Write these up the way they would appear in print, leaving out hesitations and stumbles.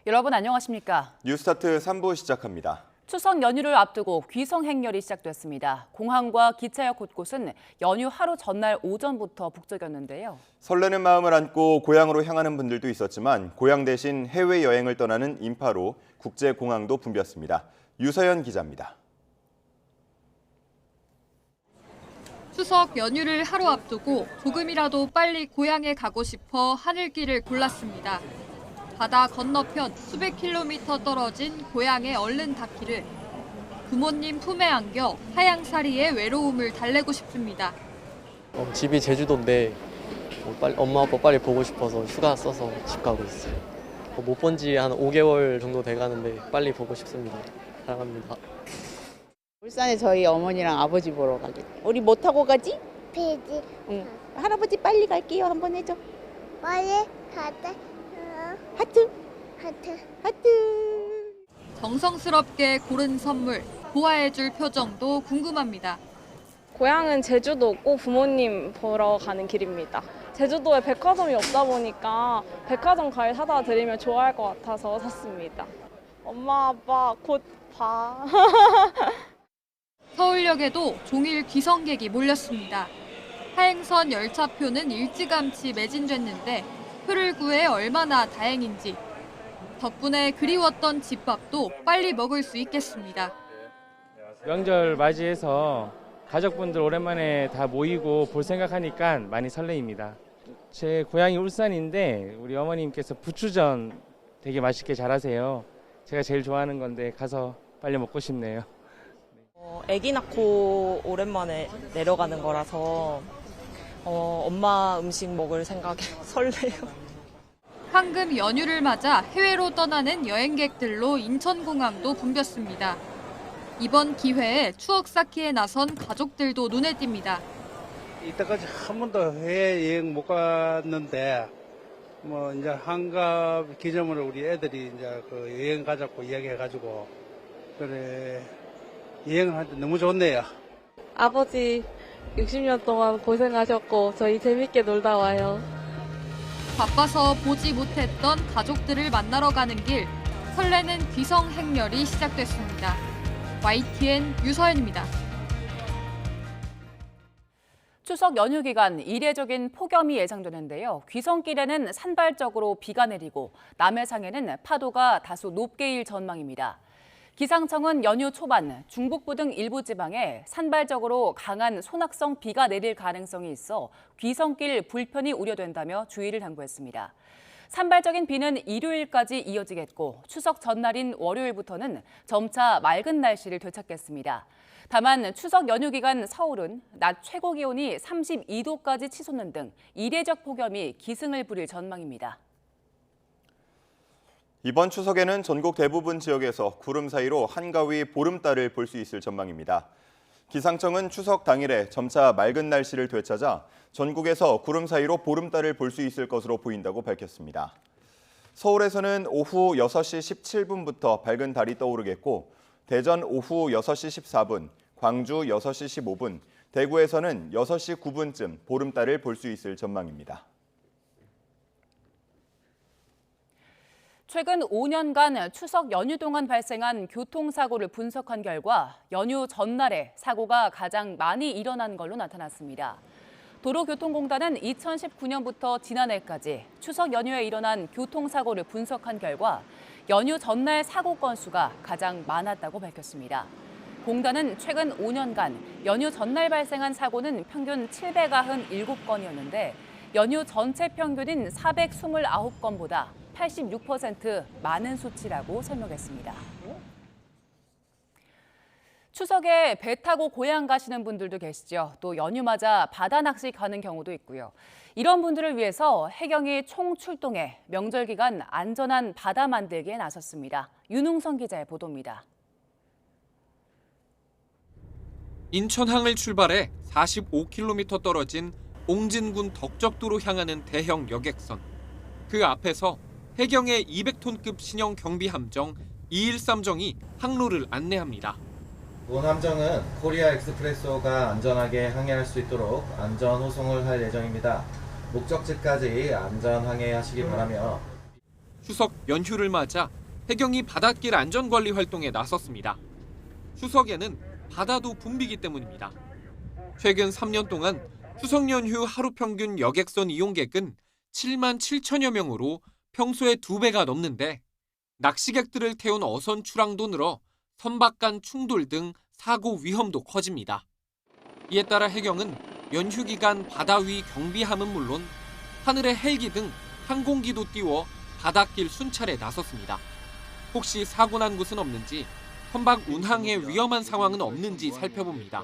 여러분 안녕하십니까? 뉴스타트 3부 시작합니다. 추석 연휴를 앞두고 귀성 행렬이 시작됐습니다. 공항과 기차역 곳곳은 연휴 하루 전날 오전부터 북적였는데요. 설레는 마음을 안고 고향으로 향하는 분들도 있었지만 고향 대신 해외여행을 떠나는 인파로 국제공항도 붐볐습니다. 유서연 기자입니다. 추석 연휴를 하루 앞두고 조금이라도 빨리 고향에 가고 싶어 하늘길을 골랐습니다. 바다 건너편 수백 킬로미터 떨어진 고향에 얼른 닿기를 부모님 품에 안겨 하양살이의 외로움을 달래고 싶습니다. 집이 제주도인데 빨리, 엄마 아빠 빨리 보고 싶어서 휴가 써서 집 가고 있어요. 못 본 지 한 5개월 정도 돼가는데 빨리 보고 싶습니다. 사랑합니다. 울산에 저희 어머니랑 아버지 보러 가게. 우리 뭐 타고 가지? 비지. 응. 할아버지 빨리 갈게요. 한번 해줘. 빨리 가자. 하트. 하트. 하트. 정성스럽게 고른 선물, 보아해줄 표정도 궁금합니다. 고향은 제주도고 부모님 보러 가는 길입니다. 제주도에 백화점이 없다 보니까 백화점 과일 사다 드리면 좋아할 것 같아서 샀습니다. 엄마 아빠 곧 봐. 서울역에도 종일 귀성객이 몰렸습니다. 하행선 열차표는 일찌감치 매진됐는데 표를 구해 얼마나 다행인지. 덕분에 그리웠던 집밥도 빨리 먹을 수 있겠습니다. 명절 맞이해서 가족분들 오랜만에 다 모이고 볼 생각하니까 많이 설레입니다. 제 고향이 울산인데 우리 어머님께서 부추전 되게 맛있게 잘하세요. 제가 제일 좋아하는 건데 가서 빨리 먹고 싶네요. 아기 낳고 오랜만에 내려가는 거라서 엄마 음식 먹을 생각에 설레요. 황금 연휴를 맞아 해외로 떠나는 여행객들로 인천공항도 붐볐습니다. 이번 기회에 추억 쌓기에 나선 가족들도 눈에 띕니다. 이때까지 한 번도 해외여행 못 갔는데 뭐 이제 한갑 기념으로 우리 애들이 이제 그 여행 가자고 이야기해가지고 그래 여행을 하는데 너무 좋네요. 아버지 60년 동안 고생하셨고 저희 재밌게 놀다 와요. 바빠서 보지 못했던 가족들을 만나러 가는 길, 설레는 귀성 행렬이 시작됐습니다. YTN 유서연입니다. 추석 연휴 기간 이례적인 폭염이 예상되는데요. 귀성길에는 산발적으로 비가 내리고 남해상에는 파도가 다소 높게 일 전망입니다. 기상청은 연휴 초반 중북부 등 일부 지방에 산발적으로 강한 소낙성 비가 내릴 가능성이 있어 귀성길 불편이 우려된다며 주의를 당부했습니다. 산발적인 비는 일요일까지 이어지겠고 추석 전날인 월요일부터는 점차 맑은 날씨를 되찾겠습니다. 다만 추석 연휴 기간 서울은 낮 최고 기온이 32도까지 치솟는 등 이례적 폭염이 기승을 부릴 전망입니다. 이번 추석에는 전국 대부분 지역에서 구름 사이로 한가위 보름달을 볼 수 있을 전망입니다. 기상청은 추석 당일에 점차 맑은 날씨를 되찾아 전국에서 구름 사이로 보름달을 볼 수 있을 것으로 보인다고 밝혔습니다. 서울에서는 오후 6시 17분부터 밝은 달이 떠오르겠고 대전 오후 6시 14분, 광주 6시 15분, 대구에서는 6시 9분쯤 보름달을 볼 수 있을 전망입니다. 최근 5년간 추석 연휴 동안 발생한 교통사고를 분석한 결과 연휴 전날에 사고가 가장 많이 일어난 걸로 나타났습니다. 도로교통공단은 2019년부터 지난해까지 추석 연휴에 일어난 교통사고를 분석한 결과 연휴 전날 사고 건수가 가장 많았다고 밝혔습니다. 공단은 최근 5년간 연휴 전날 발생한 사고는 평균 797건이었는데 연휴 전체 평균인 429건보다 86% 많은 수치라고 설명했습니다. 추석에 배 타고 고향 가시는 분들도 계시죠. 또 연휴 맞아 바다 낚시 가는 경우도 있고요. 이런 분들을 위해서 해경이 총출동해 명절 기간 안전한 바다 만들기에 나섰습니다. 윤웅선 기자의 보도입니다. 인천항을 출발해 45km 떨어진 옹진군 덕적도로 향하는 대형 여객선. 그 앞에서 해경의 200톤급 신형 경비함정 213정이 항로를 안내합니다. 본 함정은 코리아 익스프레소가 안전하게 항해할 수 있도록 안전 호송을 할 예정입니다. 목적지까지 안전 항해하시기 바라며 추석 연휴를 맞아 해경이 바닷길 안전관리 활동에 나섰습니다. 추석에는 바다도 붐비기 때문입니다. 최근 3년 동안 추석 연휴 하루 평균 여객선 이용객은 7만 7천여 명으로 평소의 2배가 넘는데 낚시객들을 태운 어선 출항도 늘어 선박 간 충돌 등 사고 위험도 커집니다. 이에 따라 해경은 연휴 기간 바다 위 경비함은 물론 하늘의 헬기 등 항공기도 띄워 바닷길 순찰에 나섰습니다. 혹시 사고 난 곳은 없는지, 선박 운항에 위험한 상황은 없는지 살펴봅니다.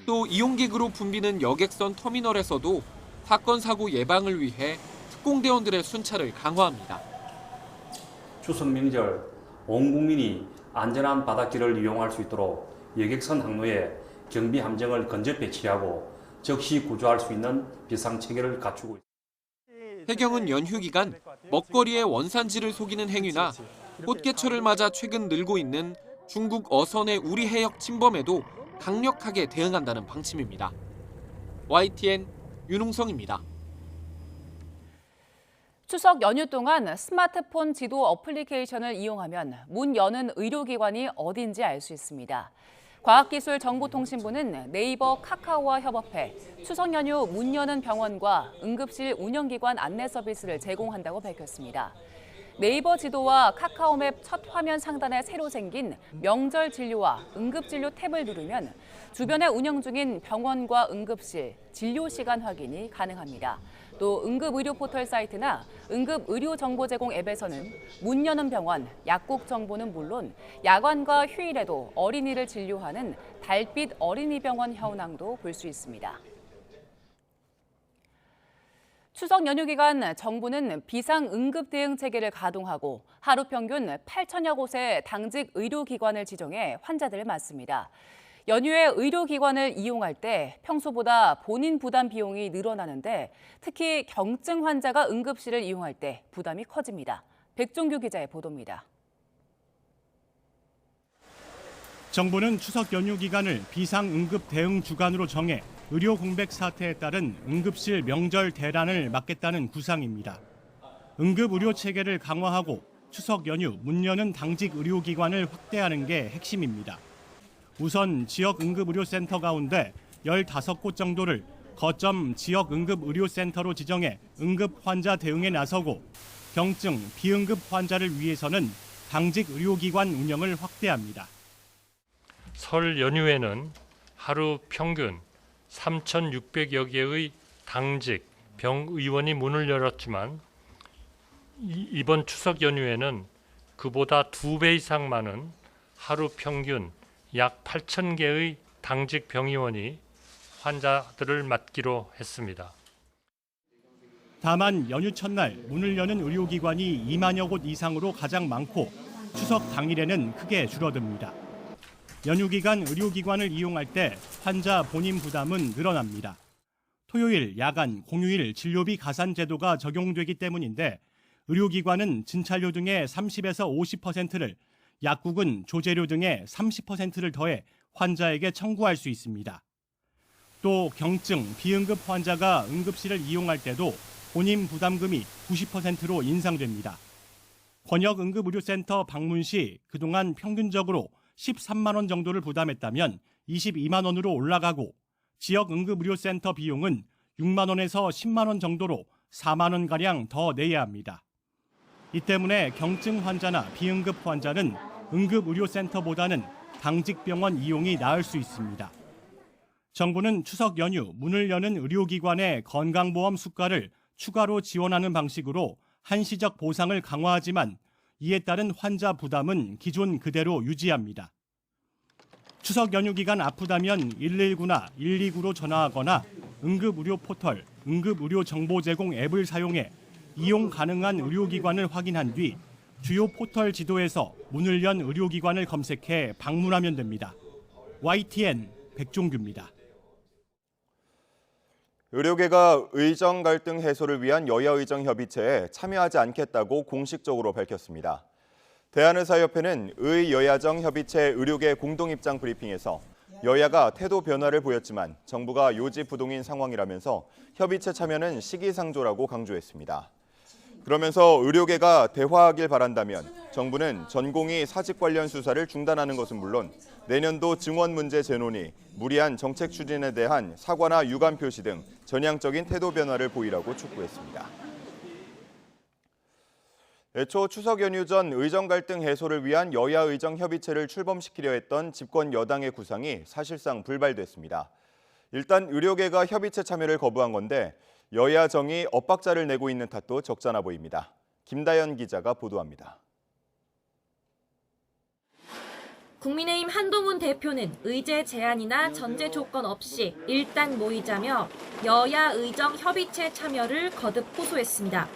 또 이용객으로 붐비는 여객선 터미널에서도 사건 사고 예방을 위해 특공대원들의 순찰을 강화합니다. 추석 명절 온 국민이 안전한 바닷길을 이용할 수 있도록 여객선 항로에 경비 함정을 근접 배치하고 즉시 구조할 수 있는 비상 체계를 갖추고 있습니다. 해경은 연휴 기간 먹거리에 원산지를 속이는 행위나 꽃게철을 맞아 최근 늘고 있는 중국 어선의 우리 해역 침범에도 강력하게 대응한다는 방침입니다. YTN 윤웅성입니다. 추석 연휴 동안 스마트폰 지도 어플리케이션을 이용하면 문 여는 의료기관이 어딘지 알 수 있습니다. 과학기술정보통신부는 네이버, 카카오와 협업해 추석 연휴 문 여는 병원과 응급실 운영기관 안내 서비스를 제공한다고 밝혔습니다. 네이버 지도와 카카오맵 첫 화면 상단에 새로 생긴 명절 진료와 응급진료 탭을 누르면 주변에 운영 중인 병원과 응급실, 진료 시간 확인이 가능합니다. 또 응급의료 포털 사이트나 응급의료 정보 제공 앱에서는 문 여는 병원, 약국 정보는 물론 야간과 휴일에도 어린이를 진료하는 달빛 어린이병원 현황도 볼 수 있습니다. 추석 연휴 기간 정부는 비상응급 대응 체계를 가동하고 하루 평균 8천여 곳의 당직 의료기관을 지정해 환자들을 맞습니다. 연휴에 의료기관을 이용할 때 평소보다 본인 부담 비용이 늘어나는데 특히 경증 환자가 응급실을 이용할 때 부담이 커집니다. 백종규 기자의 보도입니다. 정부는 추석 연휴 기간을 비상응급 대응 주간으로 정해 의료 공백 사태에 따른 응급실 명절 대란을 막겠다는 구상입니다. 응급 의료 체계를 강화하고 추석 연휴 문 여는 당직 의료기관을 확대하는 게 핵심입니다. 우선 지역 응급의료센터 가운데 15곳 정도를 거점 지역 응급의료센터로 지정해 응급 환자 대응에 나서고 경증, 비응급 환자를 위해서는 당직 의료기관 운영을 확대합니다. 설 연휴에는 하루 평균 3,600여 개의 당직 병의원이 문을 열었지만 이번 추석 연휴에는 그보다 2배 이상 많은 하루 평균 약 8,000개의 당직 병의원이 환자들을 맡기로 했습니다. 다만 연휴 첫날 문을 여는 의료기관이 2만여 곳 이상으로 가장 많고 추석 당일에는 크게 줄어듭니다. 연휴 기간 의료기관을 이용할 때 환자 본인 부담은 늘어납니다. 토요일, 야간, 공휴일 진료비 가산 제도가 적용되기 때문인데 의료기관은 진찰료 등의 30에서 50%를 약국은 조제료 등의 30%를 더해 환자에게 청구할 수 있습니다. 또 경증, 비응급 환자가 응급실을 이용할 때도 본인 부담금이 90%로 인상됩니다. 권역응급의료센터 방문 시 그동안 평균적으로 13만 원 정도를 부담했다면 22만 원으로 올라가고 지역 응급의료센터 비용은 6만 원에서 10만 원 정도로 4만 원가량 더 내야 합니다. 이 때문에 경증 환자나 비응급 환자는 응급의료센터보다는 당직병원 이용이 나을 수 있습니다. 정부는 추석 연휴 문을 여는 의료기관의 건강보험 수가를 추가로 지원하는 방식으로 한시적 보상을 강화하지만 이에 따른 환자 부담은 기존 그대로 유지합니다. 추석 연휴 기간 아프다면 119나 129로 전화하거나 응급의료 포털, 응급의료 정보 제공 앱을 사용해 이용 가능한 의료기관을 확인한 뒤 주요 포털 지도에서 문을 연 의료기관을 검색해 방문하면 됩니다. YTN 백종규입니다. 의료계가 의정 갈등 해소를 위한 여야의정협의체에 참여하지 않겠다고 공식적으로 밝혔습니다. 대한의사협회는 의여야정협의체 의료계 공동입장 브리핑에서 여야가 태도 변화를 보였지만 정부가 요지부동인 상황이라면서 협의체 참여는 시기상조라고 강조했습니다. 그러면서 의료계가 대화하길 바란다면 정부는 전공의 사직 관련 수사를 중단하는 것은 물론 내년도 증원 문제 재논의, 무리한 정책 추진에 대한 사과나 유감 표시 등 전향적인 태도 변화를 보이라고 촉구했습니다. 애초 추석 연휴 전 의정 갈등 해소를 위한 여야 의정 협의체를 출범시키려 했던 집권 여당의 구상이 사실상 불발됐습니다. 일단 의료계가 협의체 참여를 거부한 건데 여야 정이 엇박자를 내고 있는 탓도 적잖아 보입니다. 김다연 기자가 보도합니다. 국민의힘 한동훈 대표는 의제 제안이나 전제 조건 없이 일단 모이자며 여야 의정 협의체 참여를 거듭 호소했습니다.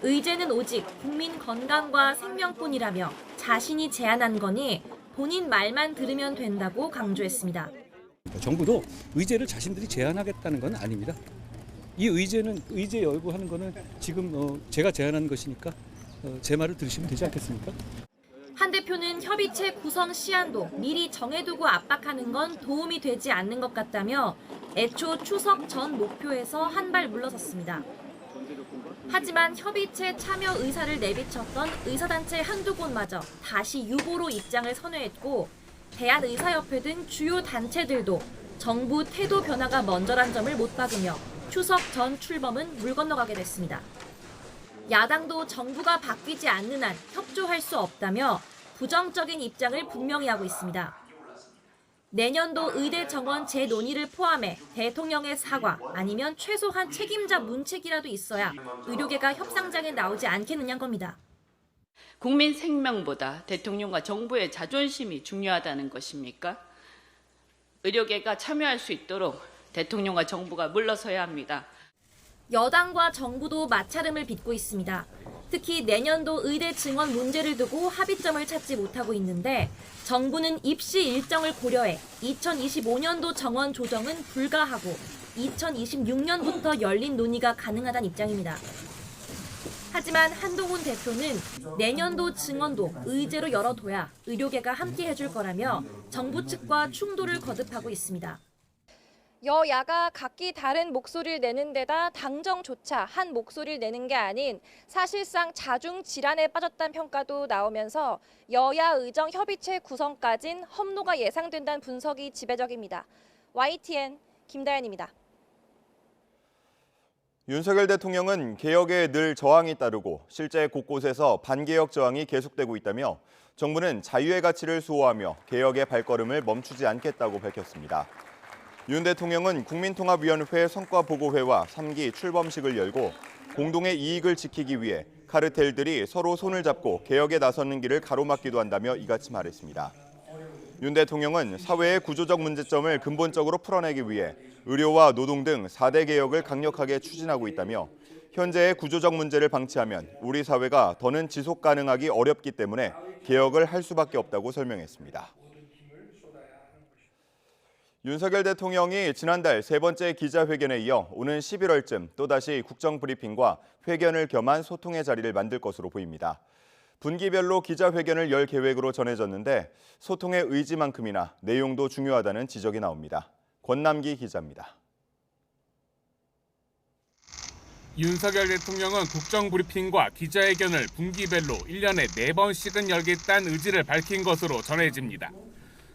의제는 오직 국민 건강과 생명뿐이라며 자신이 제안한 거니 본인 말만 들으면 된다고 강조했습니다. 정부도 의제를 자신들이 제안하겠다는 건 아닙니다. 이 의제는 의제 여부하는 거는 지금 제가 제안한 것이니까 제 말을 들으시면 되지 않겠습니까? 한 대표는 협의체 구성 시한도 미리 정해두고 압박하는 건 도움이 되지 않는 것 같다며 애초 추석 전 목표에서 한 발 물러섰습니다. 하지만 협의체 참여 의사를 내비쳤던 의사단체 한두 곳마저 다시 유보로 입장을 선회했고 대한의사협회 등 주요 단체들도 정부 태도 변화가 먼저란 점을 못 박으며 추석 전 출범은 물 건너가게 됐습니다. 야당도 정부가 바뀌지 않는 한 협조할 수 없다며 부정적인 입장을 분명히 하고 있습니다. 내년도 의대 정원 재논의를 포함해 대통령의 사과 아니면 최소한 책임자 문책이라도 있어야 의료계가 협상장에 나오지 않겠느냐는 겁니다. 국민 생명보다 대통령과 정부의 자존심이 중요하다는 것입니까? 의료계가 참여할 수 있도록 대통령과 정부가 물러서야 합니다. 여당과 정부도 마찰음을 빚고 있습니다. 특히 내년도 의대 증원 문제를 두고 합의점을 찾지 못하고 있는데 정부는 입시 일정을 고려해 2025년도 정원 조정은 불가하고 2026년부터 열린 논의가 가능하다는 입장입니다. 하지만 한동훈 대표는 내년도 증원도 의제로 열어둬야 의료계가 함께 해줄 거라며 정부 측과 충돌을 거듭하고 있습니다. 여야가 각기 다른 목소리를 내는 데다 당정조차 한 목소리를 내는 게 아닌 사실상 자중 질환에 빠졌다는 평가도 나오면서 여야 의정 협의체 구성까진 험로가 예상된다는 분석이 지배적입니다. YTN 김다연입니다. 윤석열 대통령은 개혁에 늘 저항이 따르고 실제 곳곳에서 반개혁 저항이 계속되고 있다며 정부는 자유의 가치를 수호하며 개혁의 발걸음을 멈추지 않겠다고 밝혔습니다. 윤 대통령은 국민통합위원회 성과보고회와 3기 출범식을 열고 공동의 이익을 지키기 위해 카르텔들이 서로 손을 잡고 개혁에 나서는 길을 가로막기도 한다며 이같이 말했습니다. 윤 대통령은 사회의 구조적 문제점을 근본적으로 풀어내기 위해 의료와 노동 등 4대 개혁을 강력하게 추진하고 있다며 현재의 구조적 문제를 방치하면 우리 사회가 더는 지속 가능하기 어렵기 때문에 개혁을 할 수밖에 없다고 설명했습니다. 윤석열 대통령이 지난달 세 번째 기자회견에 이어 오는 11월쯤 또다시 국정브리핑과 회견을 겸한 소통의 자리를 만들 것으로 보입니다. 분기별로 기자회견을 열 계획으로 전해졌는데 소통의 의지만큼이나 내용도 중요하다는 지적이 나옵니다. 권남기 기자입니다. 윤석열 대통령은 국정브리핑과 기자회견을 분기별로 1년에 4번씩은 열겠다는 의지를 밝힌 것으로 전해집니다.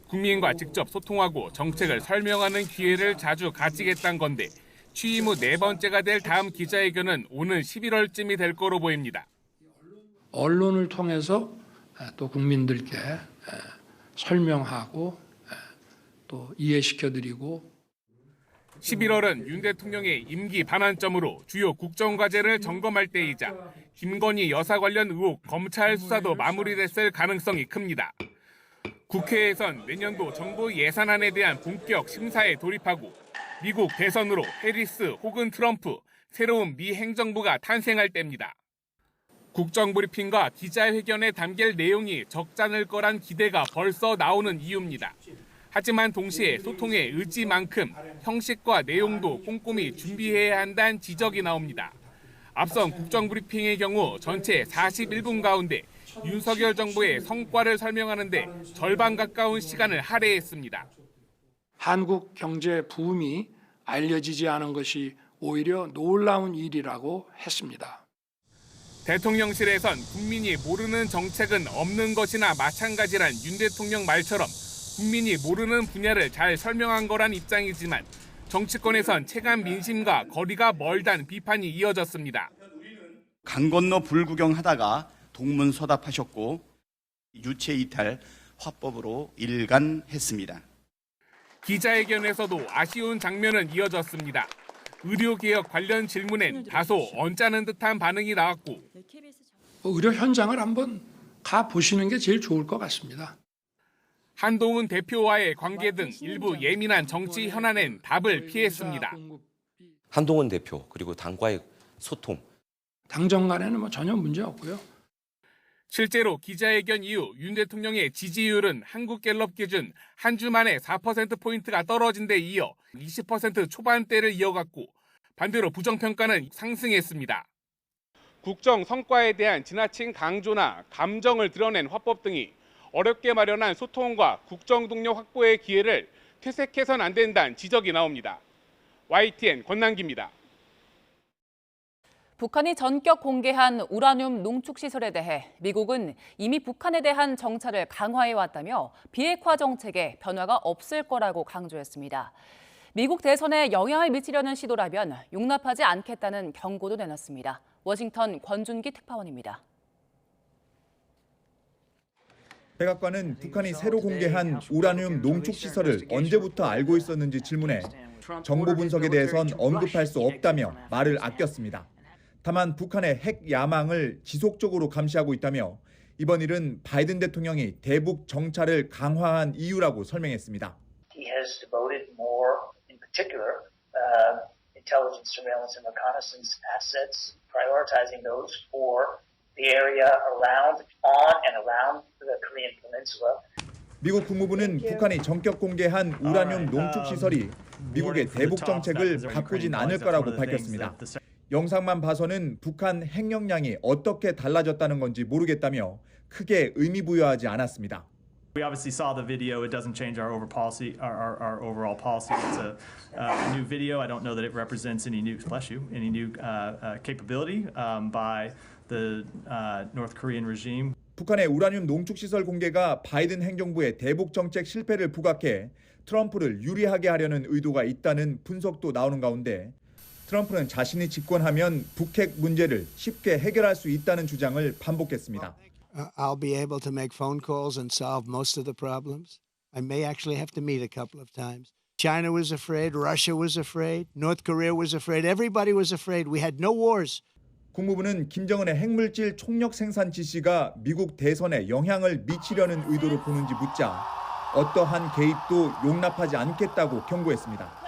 국민과 직접 소통하고 정책을 설명하는 기회를 자주 가지겠다는 건데 취임 후 4번째가 될 다음 기자회견은 오는 11월쯤이 될 거로 보입니다. 언론을 통해서 또 국민들께 설명하고 또 이해시켜드리고 11월은 윤 대통령의 임기 반환점으로 주요 국정과제를 점검할 때이자 김건희 여사 관련 의혹 검찰 수사도 마무리됐을 가능성이 큽니다. 국회에선 내년도 정부 예산안에 대한 본격 심사에 돌입하고 미국 대선으로 해리스 혹은 트럼프, 새로운 미 행정부가 탄생할 때입니다. 국정브리핑과 기자회견에 담길 내용이 적잖을 거란 기대가 벌써 나오는 이유입니다. 하지만 동시에 소통의 의지만큼 형식과 내용도 꼼꼼히 준비해야 한다는 지적이 나옵니다. 앞선 국정브리핑의 경우 전체 41분 가운데 윤석열 정부의 성과를 설명하는데 절반 가까운 시간을 할애했습니다. 한국 경제 부음이 알려지지 않은 것이 오히려 놀라운 일이라고 했습니다. 대통령실에선 국민이 모르는 정책은 없는 것이나 마찬가지란 윤 대통령 말처럼 국민이 모르는 분야를 잘 설명한 거란 입장이지만 정치권에선 체감 민심과 거리가 멀다는 비판이 이어졌습니다. 강 건너 불구경하다가 동문서답하셨고 유체 이탈 화법으로 일관했습니다. 기자회견에서도 아쉬운 장면은 이어졌습니다. 의료개혁 관련 질문엔 다소 언짢은 듯한 반응이 나왔고 의료 현장을 한번 가 보시는 게 제일 좋을 것 같습니다. 한동훈 대표와의 관계 등 일부 예민한 정치 현안엔 답을 피했습니다. 한동훈 대표 그리고 당과의 소통. 당정 간에는 전혀 문제 없고요. 실제로 기자회견 이후 윤 대통령의 지지율은 한국갤럽 기준 한 주 만에 4%포인트가 떨어진 데 이어 20% 초반대를 이어갔고 반대로 부정평가는 상승했습니다. 국정 성과에 대한 지나친 강조나 감정을 드러낸 화법 등이 어렵게 마련한 소통과 국정 동력 확보의 기회를 퇴색해선 안 된다는 지적이 나옵니다. YTN 권남기입니다. 북한이 전격 공개한 우라늄 농축 시설에 대해 미국은 이미 북한에 대한 정찰을 강화해왔다며 비핵화 정책에 변화가 없을 거라고 강조했습니다. 미국 대선에 영향을 미치려는 시도라면 용납하지 않겠다는 경고도 내놨습니다. 워싱턴 권준기 특파원입니다. 백악관은 북한이 새로 공개한 우라늄 농축 시설을 언제부터 알고 있었는지 질문해 정보 분석에 대해선 언급할 수 없다며 말을 아꼈습니다. 다만 북한의 핵 야망을 지속적으로 감시하고 있다며 이번 일은 바이든 대통령이 대북 정찰을 강화한 이유라고 설명했습니다. He has devoted more, in particular, intelligence, surveillance, and reconnaissance assets, prioritizing those for the area around, on and around the Korean Peninsula. 미국 국무부는 북한이 전격 공개한 우라늄 농축 시설이 미국의 대북 정책을 바꾸진 않을 거라고 밝혔습니다. 영상만 봐서는 북한 핵 역량이 어떻게 달라졌다는 건지 모르겠다며 크게 의미 부여하지 않았습니다. We obviously saw the video. It doesn't change our overall policy. It's a new video. I don't know that it represents any new, any new capability by the North Korean regime. 북한의 우라늄 농축 시설 공개가 바이든 행정부의 대북 정책 실패를 부각해 트럼프를 유리하게 하려는 의도가 있다는 분석도 나오는 가운데 트럼프는 자신이 집권하면 북핵 문제를 쉽게 해결할 수 있다는 주장을 반복했습니다. I'll be able to make phone calls and solve most of the problems. I may actually have to meet a couple of times. China was afraid, Russia was afraid, North Korea was afraid, everybody was afraid. We had no wars. 국무부는 김정은의 핵물질 총력 생산 지시가 미국 대선에 영향을 미치려는 의도로 보는지 묻자 어떠한 개입도 용납하지 않겠다고 경고했습니다.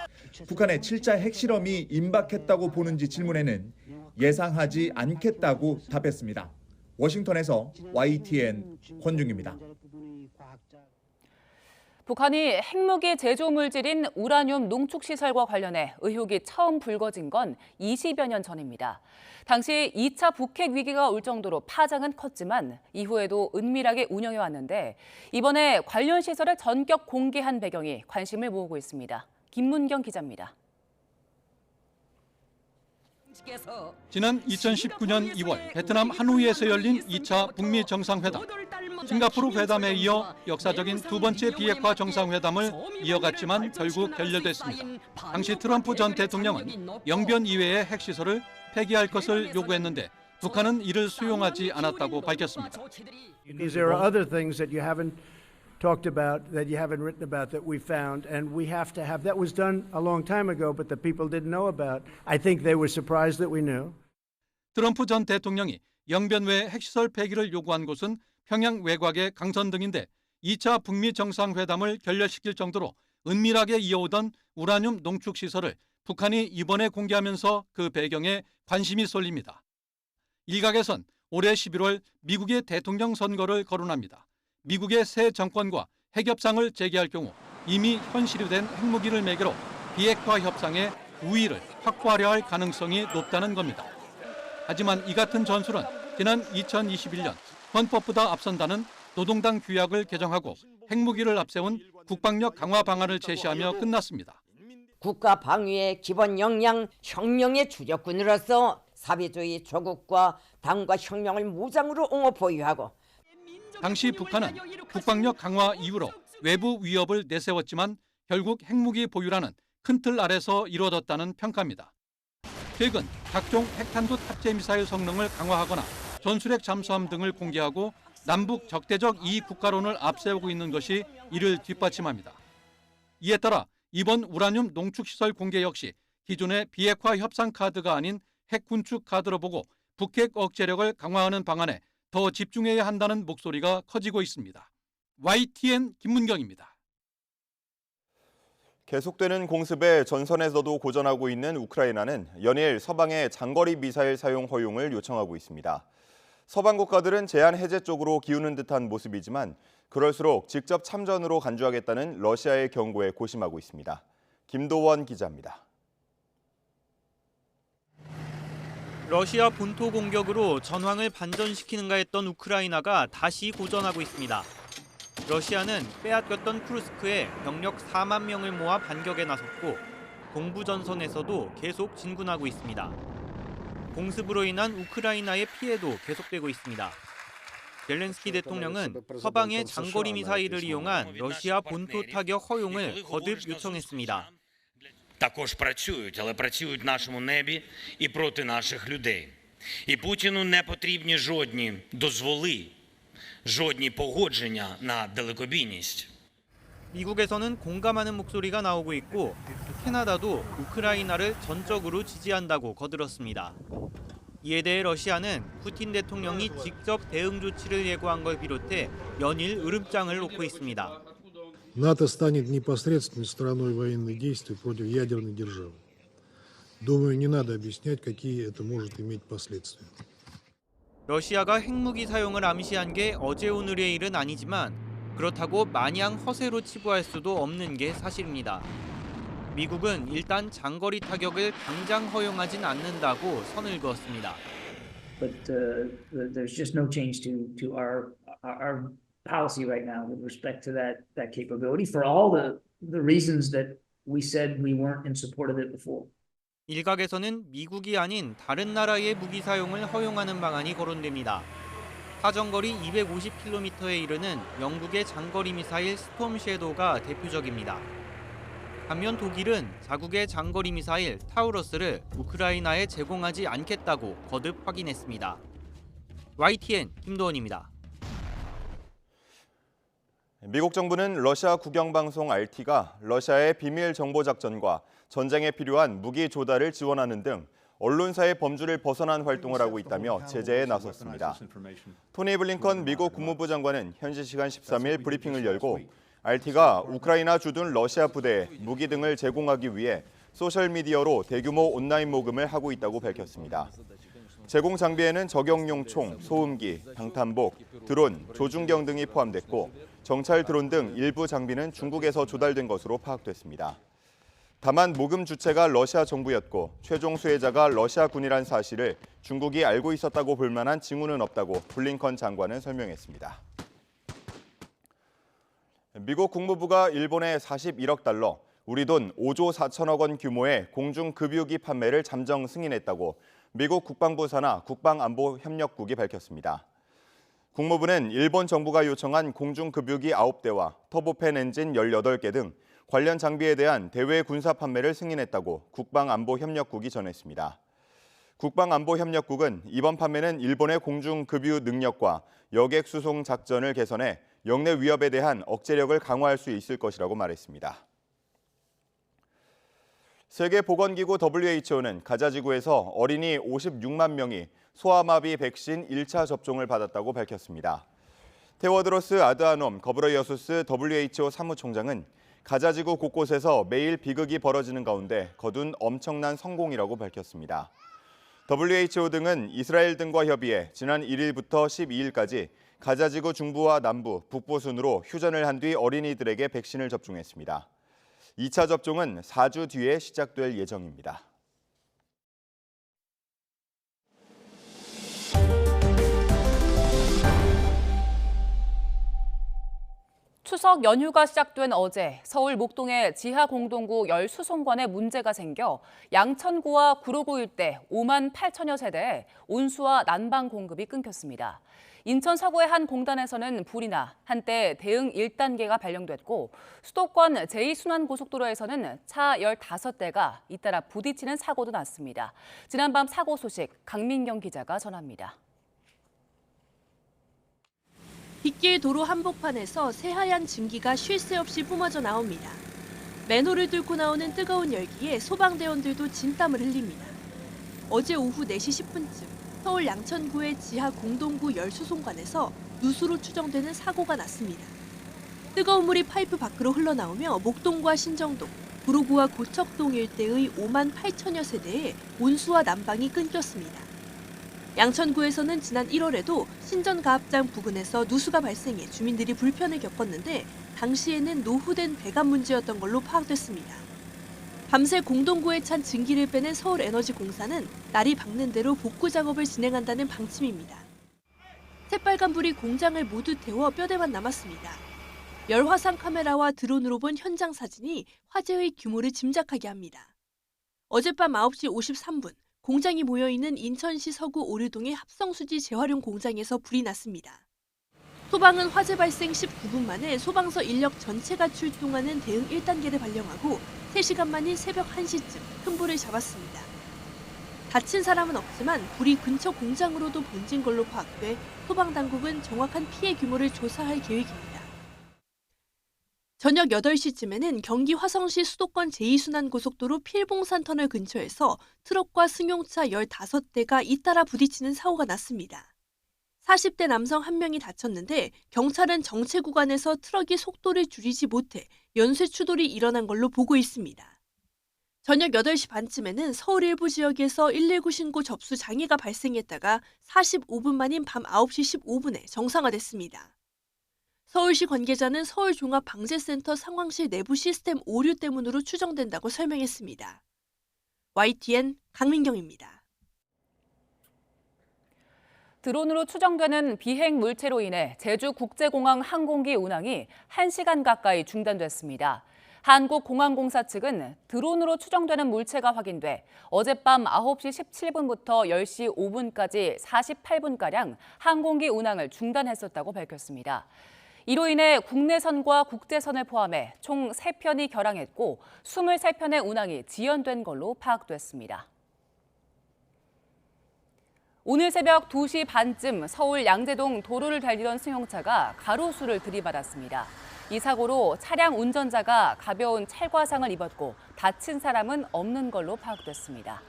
북한의 7차 핵실험이 임박했다고 보는지 질문에는 예상하지 않겠다고 답했습니다. 워싱턴에서 YTN 권중입니다. 북한이 핵무기 제조 물질인 우라늄 농축 시설과 관련해 의혹이 처음 불거진 건 20여 년 전입니다. 당시 2차 북핵 위기가 올 정도로 파장은 컸지만 이후에도 은밀하게 운영해왔는데 이번에 관련 시설을 전격 공개한 배경이 관심을 모으고 있습니다. 김문경 기자입니다. 지난 2019년 2월 베트남 하노이에서 열린 2차 북미 정상회담. 싱가포르 회담에 이어 역사적인 두 번째 비핵화 정상회담을 이어갔지만 결국 결렬됐습니다. 당시 트럼프 전 대통령은 영변 이외의 핵시설을 폐기할 것을 요구했는데 북한은 이를 수용하지 않았다고 밝혔습니다. Because there are other things that you haven't talked about, that you haven't written about, that we found, and we have to have. That was done a long time ago, but the people didn't know about. I think they were surprised that we knew. 트럼프 전 대통령이 영변 외 핵시설 폐기를 요구한 곳은 평양 외곽의 강선 등인데 2차 북미 정상회담을 결렬시킬 정도로 은밀하게 이어오던 우라늄 농축 시설을 북한이 이번에 공개하면서 그 배경에 관심이 쏠립니다. 일각에선 올해 11월 미국의 대통령 선거를 거론합니다. 미국의 새 정권과 핵협상을 재개할 경우 이미 현실화된 핵무기를 매개로 비핵화 협상의 우위를 확보하려 할 가능성이 높다는 겁니다. 하지만 이 같은 전술은 지난 2021년 헌법보다 앞선다는 노동당 규약을 개정하고 핵무기를 앞세운 국방력 강화 방안을 제시하며 끝났습니다. 국가 방위의 기본 역량 혁명의 주력군으로서 사회주의 조국과 당과 혁명을 무장으로 옹호 보유하고 당시 북한은 국방력 강화 이후로 외부 위협을 내세웠지만 결국 핵무기 보유라는 큰 틀 아래서 이루어졌다는 평가입니다. 최근 각종 핵탄두 탑재 미사일 성능을 강화하거나 전술핵 잠수함 등을 공개하고 남북 적대적 이익 국가론을 앞세우고 있는 것이 이를 뒷받침합니다. 이에 따라 이번 우라늄 농축시설 공개 역시 기존의 비핵화 협상 카드가 아닌 핵 군축 카드로 보고 북핵 억제력을 강화하는 방안에 더 집중해야 한다는 목소리가 커지고 있습니다. YTN 김문경입니다. 계속되는 공습에 전선에서도 고전하고 있는 우크라이나는 연일 서방의 장거리 미사일 사용 허용을 요청하고 있습니다. 서방 국가들은 제한 해제 쪽으로 기우는 듯한 모습이지만 그럴수록 직접 참전으로 간주하겠다는 러시아의 경고에 고심하고 있습니다. 김도원 기자입니다. 러시아 본토 공격으로 전황을 반전시키는가 했던 우크라이나가 다시 고전하고 있습니다. 러시아는 빼앗겼던 쿠르스크에 병력 4만 명을 모아 반격에 나섰고 동부 전선에서도 계속 진군하고 있습니다. 공습으로 인한 우크라이나의 피해도 계속되고 있습니다. 젤렌스키 대통령은 서방의 장거리 미사일을 이용한 러시아 본토 타격 허용을 거듭 요청했습니다. також працюють, але працюють в нашому небі і проти наших людей. І Путіну не потрібні жодні дозволи, жодні погодження на далекобійність. 미국에서는 공감하는 목소리가 나오고 있고 캐나다도 우크라이나를 전적으로 지지한다고 거들었습니다. 이에 대해 러시아는 푸틴 대통령이 직접 대응 조치를 예고한 걸 비롯해 연일 으름장을 놓고 있습니다. НАТО станет непосредственной стороной военных действий против ядерной державы. Думаю, не надо объяснять, какие это может иметь последствия. 러시아가 핵무기 사용을 암시한 게 어제 오늘의 일은 아니지만 그렇다고 마냥 허세로 치부할 수도 없는 게 사실입니다. 미국은 일단 장거리 타격을 당장 허용하진 않는다고 선을 그었습니다. But there's just no change to our policy right now with respect to that capability for all the reasons that we said we weren't in support of it before. 일각에서는 미국이 아닌 다른 나라의 무기 사용을 허용하는 방안이 거론됩니다. 사정거리 250km에 이르는 영국의 장거리 미사일 스톰 섀도우가 대표적입니다. 반면 독일은 자국의 장거리 미사일 타우러스를 우크라이나에 제공하지 않겠다고 거듭 확인했습니다. YTN 김도원입니다. 미국 정부는 러시아 국영방송 RT가 러시아의 비밀 정보 작전과 전쟁에 필요한 무기 조달을 지원하는 등 언론사의 범주를 벗어난 활동을 하고 있다며 제재에 나섰습니다. 토니 블링컨 미국 국무부 장관은 현지 시간 13일 브리핑을 열고 RT가 우크라이나 주둔 러시아 부대에 무기 등을 제공하기 위해 소셜미디어로 대규모 온라인 모금을 하고 있다고 밝혔습니다. 제공 장비에는 적용용 총, 소음기, 방탄복, 드론, 조준경 등이 포함됐고 정찰 드론 등 일부 장비는 중국에서 조달된 것으로 파악됐습니다. 다만 모금 주체가 러시아 정부였고 최종 수혜자가 러시아 군이란 사실을 중국이 알고 있었다고 볼 만한 징후는 없다고 블링컨 장관은 설명했습니다. 미국 국무부가 일본에 41억 달러, 우리 돈 5조 4천억 원 규모의 공중급유기 판매를 잠정 승인했다고 미국 국방부 산하 국방안보협력국이 밝혔습니다. 국무부는 일본 정부가 요청한 공중급유기 9대와 터보팬 엔진 18개 등 관련 장비에 대한 대외 군사 판매를 승인했다고 국방안보협력국이 전했습니다. 국방안보협력국은 이번 판매는 일본의 공중급유 능력과 여객 수송 작전을 개선해 영내 위협에 대한 억제력을 강화할 수 있을 것이라고 말했습니다. 세계보건기구 WHO는 가자지구에서 어린이 56만 명이 소아마비 백신 1차 접종을 받았다고 밝혔습니다. 테워드로스 아드하놈 거브레예수스 WHO 사무총장은 가자지구 곳곳에서 매일 비극이 벌어지는 가운데 거둔 엄청난 성공이라고 밝혔습니다. WHO 등은 이스라엘 등과 협의해 지난 1일부터 12일까지 가자지구 중부와 남부, 북부 순으로 휴전을 한 뒤 어린이들에게 백신을 접종했습니다. 2차 접종은 4주 뒤에 시작될 예정입니다. 추석 연휴가 시작된 어제 서울 목동의 지하 공동구 열수송관에 문제가 생겨 양천구와 구로구 일대 5만 8천여 세대에 온수와 난방 공급이 끊겼습니다. 인천 서구의 한 공단에서는 불이 나 한때 대응 1단계가 발령됐고 수도권 제2순환고속도로에서는 차 15대가 잇따라 부딪히는 사고도 났습니다. 지난밤 사고 소식 강민경 기자가 전합니다. 빗길 도로 한복판에서 새하얀 증기가 쉴 새 없이 뿜어져 나옵니다. 맨홀을 뚫고 나오는 뜨거운 열기에 소방대원들도 진땀을 흘립니다. 어제 오후 4시 10분쯤 서울 양천구의 지하 공동구 열수송관에서 누수로 추정되는 사고가 났습니다. 뜨거운 물이 파이프 밖으로 흘러나오며 목동과 신정동, 구로구와 고척동 일대의 5만 8천여 세대에 온수와 난방이 끊겼습니다. 양천구에서는 지난 1월에도 신전가압장 부근에서 누수가 발생해 주민들이 불편을 겪었는데 당시에는 노후된 배관 문제였던 걸로 파악됐습니다. 밤새 공동구에 찬 증기를 빼낸 서울에너지공사는 날이 밝는 대로 복구 작업을 진행한다는 방침입니다. 새빨간 불이 공장을 모두 태워 뼈대만 남았습니다. 열화상 카메라와 드론으로 본 현장 사진이 화재의 규모를 짐작하게 합니다. 어젯밤 9시 53분 공장이 모여있는 인천시 서구 오류동의 합성수지 재활용 공장에서 불이 났습니다. 소방은 화재 발생 19분 만에 소방서 인력 전체가 출동하는 대응 1단계를 발령하고 3시간 만인 새벽 1시쯤 큰 불을 잡았습니다. 다친 사람은 없지만 불이 근처 공장으로도 번진 걸로 파악돼 소방당국은 정확한 피해 규모를 조사할 계획입니다. 저녁 8시쯤에는 경기 화성시 수도권 제2순환고속도로 필봉산 터널 근처에서 트럭과 승용차 15대가 잇따라 부딪히는 사고가 났습니다. 40대 남성 1명이 다쳤는데 경찰은 정체 구간에서 트럭이 속도를 줄이지 못해 연쇄 추돌이 일어난 걸로 보고 있습니다. 저녁 8시 반쯤에는 서울 일부 지역에서 119 신고 접수 장애가 발생했다가 45분 만인 밤 9시 15분에 정상화됐습니다. 서울시 관계자는 서울종합방재센터 상황실 내부 시스템 오류 때문으로 추정된다고 설명했습니다. YTN 강민경입니다. 드론으로 추정되는 비행 물체로 인해 제주국제공항 항공기 운항이 1시간 가까이 중단됐습니다. 한국공항공사 측은 드론으로 추정되는 물체가 확인돼 어젯밤 9시 17분부터 10시 5분까지 48분가량 항공기 운항을 중단했었다고 밝혔습니다. 이로 인해 국내선과 국제선을 포함해 총 3편이 결항했고 23편의 운항이 지연된 걸로 파악됐습니다. 오늘 새벽 2시 반쯤 서울 양재동 도로를 달리던 승용차가 가로수를 들이받았습니다. 이 사고로 차량 운전자가 가벼운 찰과상을 입었고 다친 사람은 없는 걸로 파악됐습니다.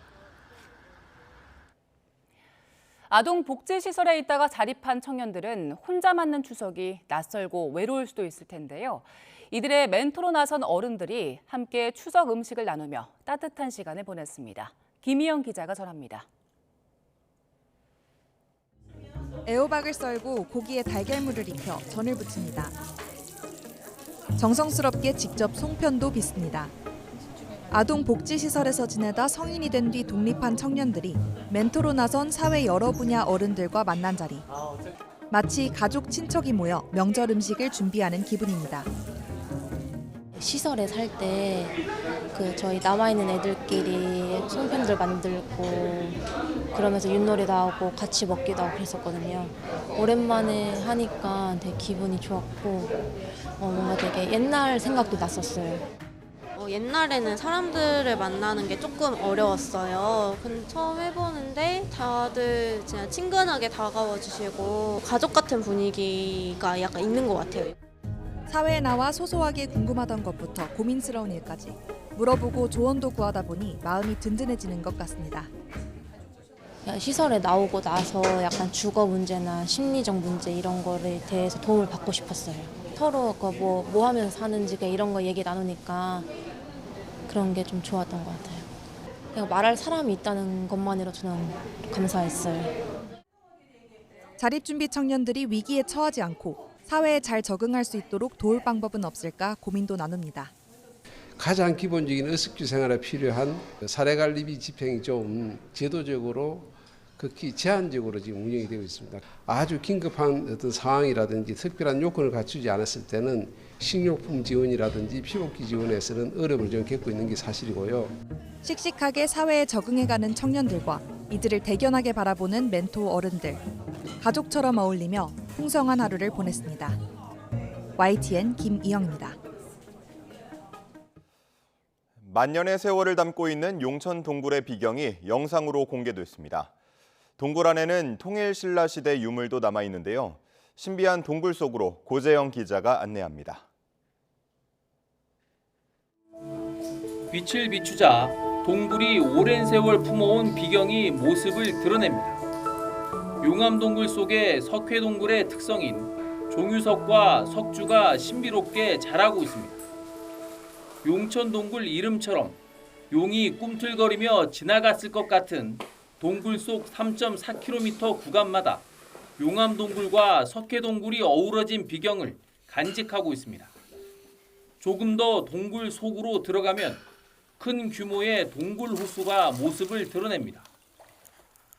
아동복지시설에 있다가 자립한 청년들은 혼자 맞는 추석이 낯설고 외로울 수도 있을 텐데요. 이들의 멘토로 나선 어른들이 함께 추석 음식을 나누며 따뜻한 시간을 보냈습니다. 김희영 기자가 전합니다. 애호박을 썰고 고기에 달걀물을 익혀 전을 부칩니다. 정성스럽게 직접 송편도 빚습니다. 아동복지시설에서 지내다 성인이 된 뒤 독립한 청년들이 멘토로 나선 사회 여러 분야 어른들과 만난 자리. 마치 가족 친척이 모여 명절 음식을 준비하는 기분입니다. 시설에 살 때 저희 남아있는 애들끼리 송편들 만들고 그러면서 윷놀이 나오고 같이 먹기도 하고 그랬었거든요. 오랜만에 하니까 되게 기분이 좋았고 뭔가 되게 옛날 생각도 났었어요. 옛날에는 사람들을 만나는 게 조금 어려웠어요. 근데 처음 해보는데 다들 그냥 친근하게 다가와 주시고 가족 같은 분위기가 약간 있는 것 같아요. 사회에 나와 소소하게 궁금하던 것부터 고민스러운 일까지 물어보고 조언도 구하다 보니 마음이 든든해지는 것 같습니다. 시설에 나오고 나서 약간 주거 문제나 심리적 문제 이런 거에 대해서 도움을 받고 싶었어요. 서로 뭐 하면서 사는지 이런 거 얘기 나누니까 그런 게 좀 좋았던 것 같아요. 그냥 말할 사람이 있다는 것만으로 저는 감사했어요. 자립준비 청년들이 위기에 처하지 않고 사회에 잘 적응할 수 있도록 도울 방법은 없을까 고민도 나눕니다. 가장 기본적인 의식주 생활에 필요한 사례관리비 집행이 좀 제도적으로 극히 제한적으로 지금 운영이 되고 있습니다. 아주 긴급한 어떤 상황이라든지 특별한 요건을 갖추지 않았을 때는 식료품 지원이라든지 피복기 지원에서는 어려움을 좀 겪고 있는 게 사실이고요. 씩씩하게 사회에 적응해가는 청년들과 이들을 대견하게 바라보는 멘토 어른들. 가족처럼 어울리며 풍성한 하루를 보냈습니다. YTN 김이영입니다. 만년의 세월을 담고 있는 용천 동굴의 비경이 영상으로 공개됐습니다. 동굴 안에는 통일신라 시대 유물도 남아있는데요. 신비한 동굴 속으로 고재영 기자가 안내합니다. 빛을 비추자 동굴이 오랜 세월 품어온 비경이 모습을 드러냅니다. 용암동굴 속의 석회동굴의 특성인 종유석과 석주가 신비롭게 자라고 있습니다. 용천동굴 이름처럼 용이 꿈틀거리며 지나갔을 것 같은 동굴 속 3.4km 구간마다 용암동굴과 석회동굴이 어우러진 비경을 간직하고 있습니다. 조금 더 동굴 속으로 들어가면 큰 규모의 동굴 호수가 모습을 드러냅니다.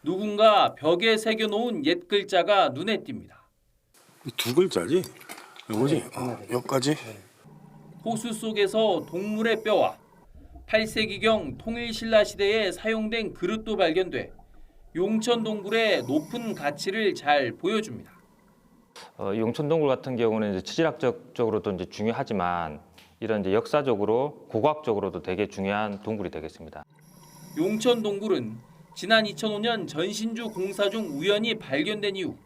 누군가 벽에 새겨놓은 옛 글자가 눈에 띕니다. 2글자지? 이거지? 여기까지? 호수 속에서 동물의 뼈와 8세기경 통일신라 시대에 사용된 그릇도 발견돼 용천동굴의 높은 가치를 잘 보여줍니다. 용천동굴 같은 경우는 이제 지질학적으로도 이제 중요하지만 이런 이제 역사적으로 고고학적으로도 되게 중요한 동굴이 되겠습니다. 용천동굴은 지난 2005년 전신주 공사 중 우연히 발견된 이후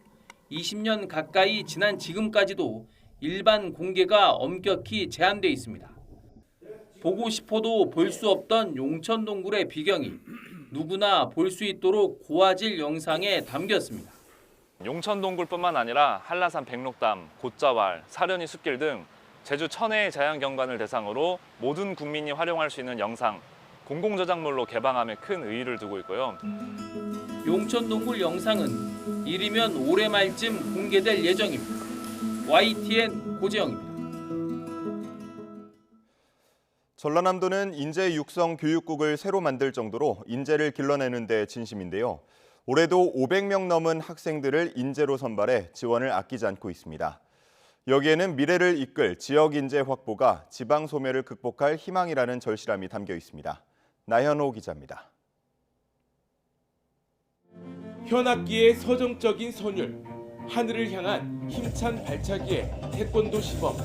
20년 가까이 지난 지금까지도 일반 공개가 엄격히 제한돼 있습니다. 보고 싶어도 볼 수 없던 용천동굴의 비경이 누구나 볼 수 있도록 고화질 영상에 담겼습니다. 용천동굴뿐만 아니라 한라산 백록담, 곶자왈, 사려니 숲길 등 제주 천혜의 자연경관을 대상으로 모든 국민이 활용할 수 있는 영상, 공공저작물로 개방함에 큰 의의를 두고 있고요. 용천동굴 영상은 이르면 올해 말쯤 공개될 예정입니다. YTN 고재영입니다. 전라남도는 인재 육성 교육국을 새로 만들 정도로 인재를 길러내는 데 진심인데요. 올해도 500명 넘은 학생들을 인재로 선발해 지원을 아끼지 않고 있습니다. 여기에는 미래를 이끌 지역 인재 확보가 지방 소멸을 극복할 희망이라는 절실함이 담겨 있습니다. 나현호 기자입니다. 현악기의 서정적인 선율, 하늘을 향한 힘찬 발차기의 태권도 시범.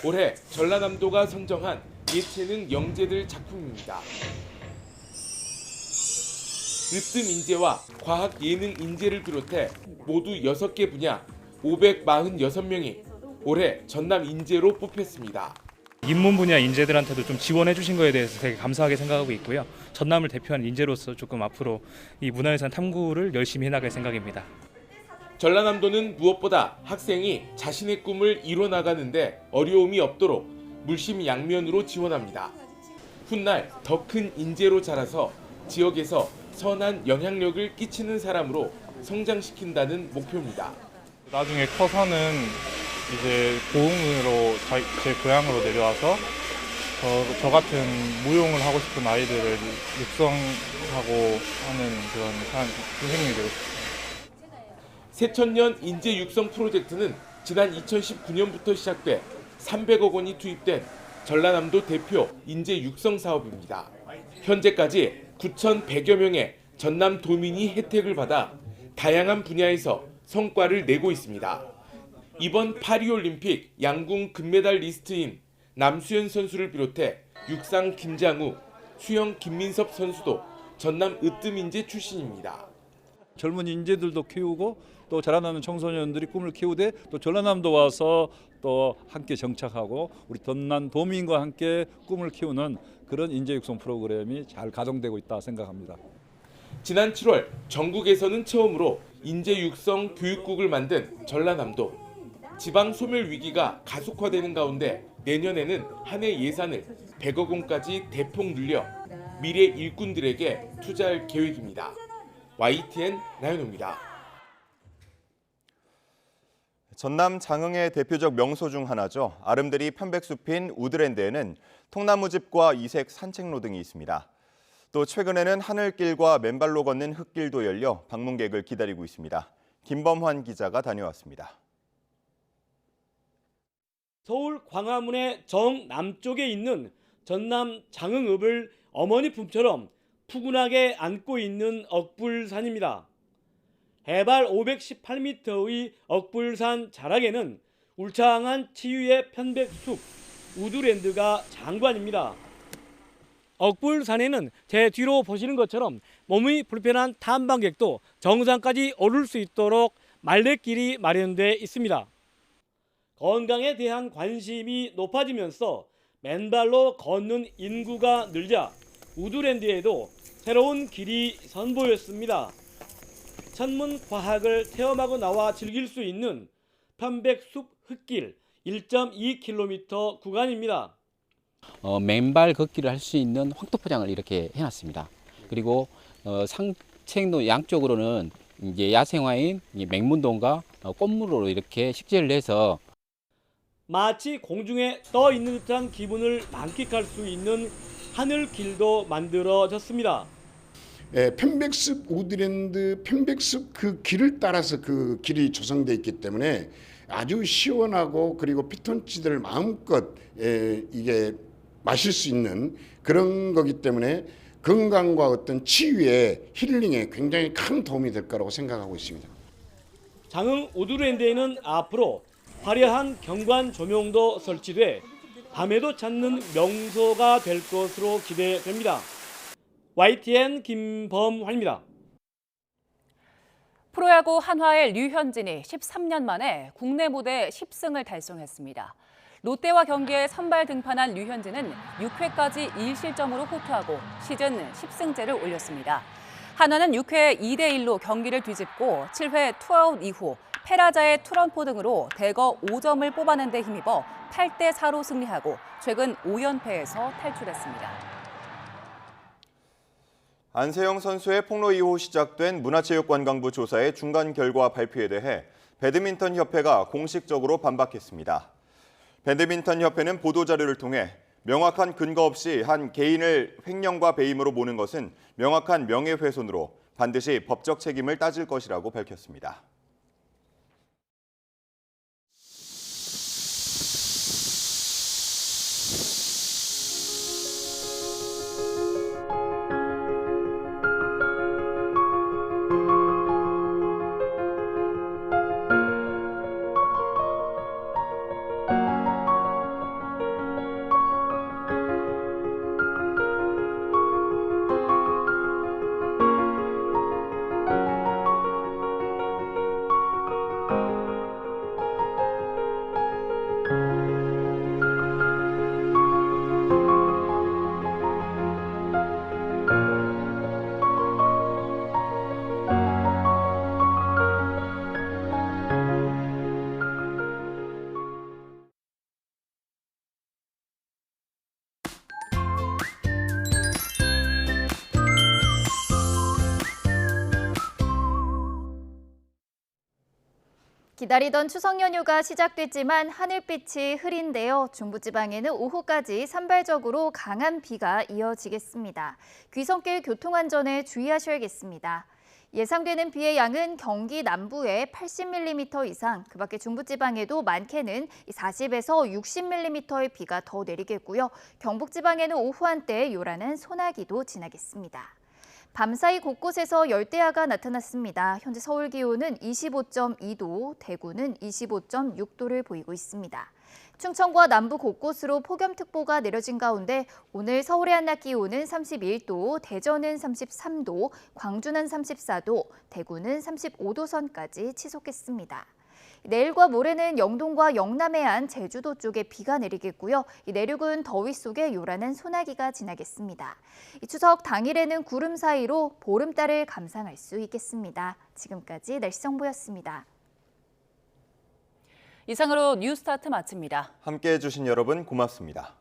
올해 전라남도가 선정한 예체능 영재들 작품입니다. 으뜸 인재와 과학 예능 인재를 비롯해 모두 6개 분야 546명이 올해 전남 인재로 뽑혔습니다. 인문 분야 인재들한테도 좀 지원해 주신 거에 대해서 되게 감사하게 생각하고 있고요. 전남을 대표하는 인재로서 조금 앞으로 이 문화유산 탐구를 열심히 해나갈 생각입니다. 전라남도는 무엇보다 학생이 자신의 꿈을 이뤄나가는데 어려움이 없도록 물심양면으로 지원합니다. 훗날 더 큰 인재로 자라서 지역에서 선한 영향력을 끼치는 사람으로 성장시킨다는 목표입니다. 나중에 커서는 이제 고흥으로 제 고향으로 내려와서 저 같은 무용을 하고 싶은 아이들을 육성하고 하는 그런 선생님이 되고 싶습니다. 새천년 인재 육성 프로젝트는 지난 2019년부터 시작돼 300억 원이 투입된 전라남도 대표 인재 육성 사업입니다. 현재까지 9,100여 명의 전남 도민이 혜택을 받아 다양한 분야에서 성과를 내고 있습니다. 이번 파리올림픽 양궁 금메달 리스트인 남수현 선수를 비롯해 육상 김장우, 수영 김민섭 선수도 전남 으뜸 인재 출신입니다. 젊은 인재들도 키우고 또 자라나는 청소년들이 꿈을 키우되 또 전라남도 와서 또 함께 정착하고 우리 전남 도민과 함께 꿈을 키우는 그런 인재 육성 프로그램이 잘 가동되고 있다 생각합니다. 지난 7월 전국에서는 처음으로 인재 육성 교육국을 만든 전라남도. 지방 소멸 위기가 가속화되는 가운데 내년에는 한 해 예산을 100억 원까지 대폭 늘려 미래 일꾼들에게 투자할 계획입니다. YTN 나현호입니다. 전남 장흥의 대표적 명소 중 하나죠. 아름드리 편백숲인 우드랜드에는 통나무집과 이색 산책로 등이 있습니다. 또 최근에는 하늘길과 맨발로 걷는 흙길도 열려 방문객을 기다리고 있습니다. 김범환 기자가 다녀왔습니다. 서울 광화문의 정남쪽에 있는 전남 장흥읍을 어머니 품처럼 푸근하게 안고 있는 억불산입니다. 해발 518m의 억불산 자락에는 울창한 치유의 편백숲, 우드랜드가 장관입니다. 억불산에는 제 뒤로 보시는 것처럼 몸이 불편한 탐방객도 정상까지 오를 수 있도록 말레길이 마련돼 있습니다. 건강에 대한 관심이 높아지면서 맨발로 걷는 인구가 늘자 우드랜드에도 새로운 길이 선보였습니다. 천문 과학을 체험하고 나와 즐길 수 있는 편백숲 흙길 1.2km 구간입니다. 맨발 걷기를 할 수 있는 황토포장을 이렇게 해놨습니다. 그리고 상책로 양쪽으로는 이제 야생화인 맹문동과 꽃무로 이렇게 식재를 해서 마치 공중에 떠 있는 듯한 기분을 만끽할 수 있는 하늘길도 만들어졌습니다. 편백숲 우드랜드 편백숲 그 길을 따라서 그 길이 조성되어 있기 때문에 아주 시원하고 그리고 피톤치드를 마음껏 이게 마실 수 있는 그런 거기 때문에 건강과 어떤 치유에 힐링에 굉장히 큰 도움이 될 거라고 생각하고 있습니다. 장흥 우드랜드에는 앞으로 화려한 경관 조명도 설치돼 밤에도 찾는 명소가 될 것으로 기대됩니다. YTN 김범환입니다. 프로야구 한화의 류현진이 13년 만에 국내 무대 10승을 달성했습니다. 롯데와 경기에 선발 등판한 류현진은 6회까지 1실점으로 호투하고 시즌 10승째를 올렸습니다. 한화는 6회 2대1로 경기를 뒤집고 7회 투아웃 이후 페라자의 투런포 등으로 대거 5점을 뽑아낸 데 힘입어 8대4로 승리하고 최근 5연패에서 탈출했습니다. 안세영 선수의 폭로 이후 시작된 문화체육관광부 조사의 중간 결과 발표에 대해 배드민턴 협회가 공식적으로 반박했습니다. 배드민턴 협회는 보도자료를 통해 명확한 근거 없이 한 개인을 횡령과 배임으로 모는 것은 명확한 명예훼손으로 반드시 법적 책임을 따질 것이라고 밝혔습니다. 기다리던 추석 연휴가 시작됐지만 하늘빛이 흐린데요. 중부지방에는 오후까지 산발적으로 강한 비가 이어지겠습니다. 귀성길 교통안전에 주의하셔야겠습니다. 예상되는 비의 양은 경기 남부에 80mm 이상, 그 밖에 중부지방에도 많게는 40에서 60mm의 비가 더 내리겠고요. 경북지방에는 오후 한때 요란한 소나기도 지나겠습니다. 밤사이 곳곳에서 열대야가 나타났습니다. 현재 서울 기온은 25.2도, 대구는 25.6도를 보이고 있습니다. 충청과 남부 곳곳으로 폭염특보가 내려진 가운데 오늘 서울의 한낮 기온은 31도, 대전은 33도, 광주는 34도, 대구는 35도 선까지 치솟겠습니다. 내일과 모레는 영동과 영남 해안, 제주도 쪽에 비가 내리겠고요. 내륙은 더위 속에 요란한 소나기가 지나겠습니다. 추석 당일에는 구름 사이로 보름달을 감상할 수 있겠습니다. 지금까지 날씨 정보였습니다. 이상으로 뉴스타트 마칩니다. 함께해 주신 여러분 고맙습니다.